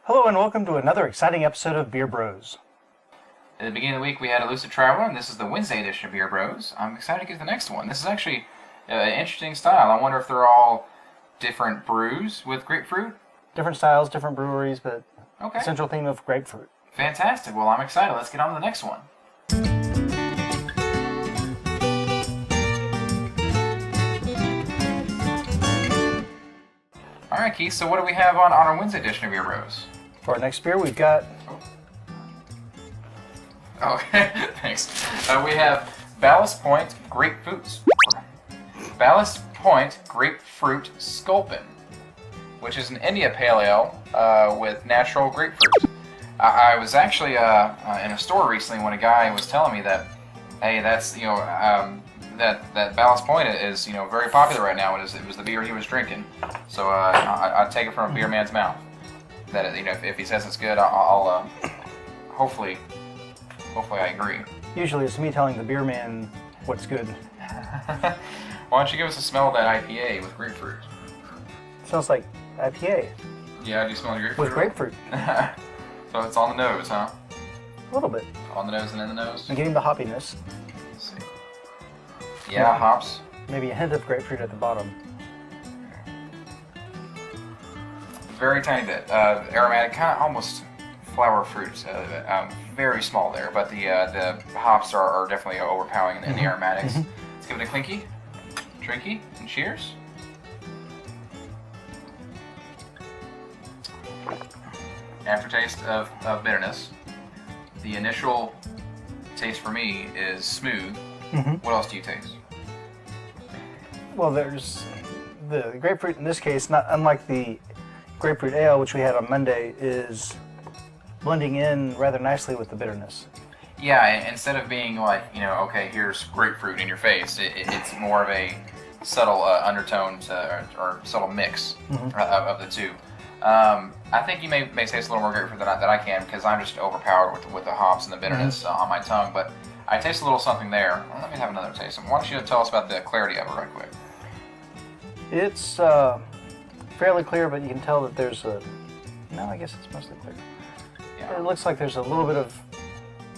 Hello and welcome to another exciting episode of Beer Bros. At the beginning of the week we had Elusive Traveler, and this is the Wednesday edition of Beer Bros. I'm excited to get to the next one. This is actually an interesting style. I wonder if they're all different brews with grapefruit. Different styles, different breweries, but Okay. central theme of grapefruit. Fantastic. Well, I'm excited. Let's get on to the next one. All right, Keith, so what do we have on our Wednesday edition of Beer Bros? For our next beer, we've got Thanks. We have Ballast Grapefruit Sculpin, which is an India Pale Ale with natural grapefruit. I was actually in a store recently when a guy was telling me that, hey, that's that Ballast Point is very popular right now. It was the beer he was drinking, so I take it from a beer man's mouth. That if he says it's good, I'll hopefully I agree. Usually it's me telling the beer man what's good. Why don't you give us a smell of that IPA with grapefruit? Smells like IPA Yeah, do you smell the grapefruit? with grapefruit. So it's on the nose, huh? A little bit. On the nose and in the nose? I'm getting the hoppiness. Let's see. Yeah, hops. Maybe a hint of grapefruit at the bottom. Very tiny bit. Aromatic, kind of almost flower fruits. Very small there, but the hops are definitely overpowering in the aromatics. Let's give it a clinky, drinky, and cheers. Aftertaste of bitterness. The initial taste for me is smooth. What else do you taste? Well, there's the grapefruit in this case, not unlike the grapefruit ale, which we had on Monday, is blending in rather nicely with the bitterness. Yeah, instead of being like, okay, here's grapefruit in your face, it's more of a subtle undertones or subtle mix of the two. I think you may taste a little more grapefruit than I can, because I'm just overpowered with the hops and the bitterness on my tongue, but I taste a little something there. Well, let me have another taste. Why don't you tell us about the clarity of it right quick? It's fairly clear, but you can tell that there's no, I guess it's mostly clear. Yeah. It looks like there's a little bit of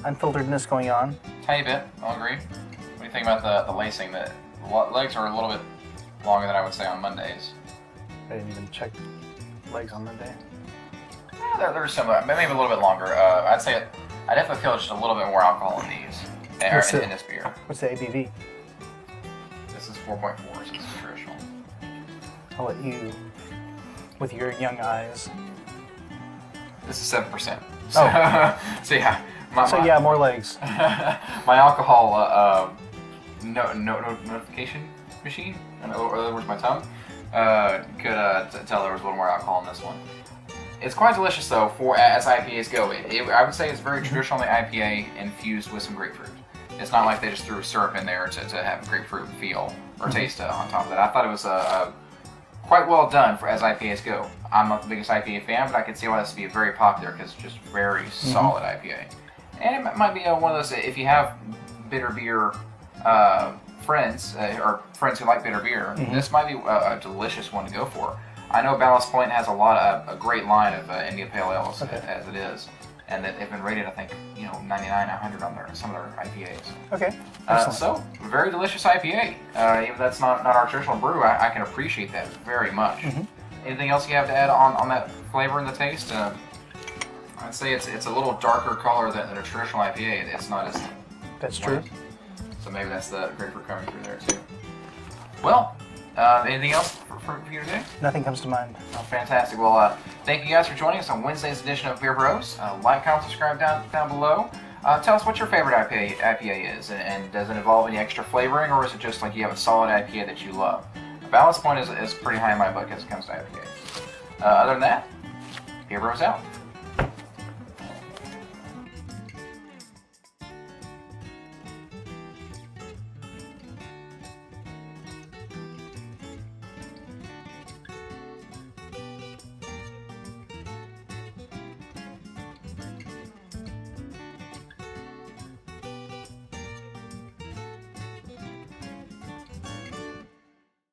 unfilteredness going on. Tiny bit, I'll agree. What do you think about the lacing? The legs are a little bit longer than I would say on Mondays. I didn't even check legs on Monday. Yeah, there's some, maybe a little bit longer. I definitely feel just a little bit more alcohol in these, in this beer. What's the ABV? This is 4.4, so this is traditional. I'll let you, with your young eyes. This is 7%. So, so yeah. More legs. My alcohol notification machine, in other words, my tongue, could tell there was a little more alcohol in this one. It's quite delicious though, as IPAs go. I would say it's very traditionally IPA infused with some grapefruit. It's not like they just threw syrup in there to have a grapefruit feel or taste on top of that. I thought it was quite well done as IPAs go. I'm not the biggest IPA fan, but I can see why this would be very popular, because it's just very solid IPA. And it might be one of those, if you have bitter beer friends, or friends who like bitter beer, this might be a delicious one to go for. I know Ballast Point has a great line of India Pale Ales as it is, and that they've been rated, I think, 99, 100 on some of their IPAs. Okay. So, very delicious IPA. Even if that's not our traditional brew, I can appreciate that very much. Anything else you have to add on that flavor and the taste? I'd say it's a little darker color than a traditional IPA. It's not as... That's true. So maybe that's the grapefruit coming through there too. Well, anything else for you today? Nothing comes to mind. Oh, fantastic. Well, thank you guys for joining us on Wednesday's edition of Beer Bros. Like, comment, subscribe down below. Tell us what your favorite IPA is, and does it involve any extra flavoring, or is it just like you have a solid IPA that you love? Ballast Point is pretty high in my book as it comes to IPA. Other than that, Beer Bros out.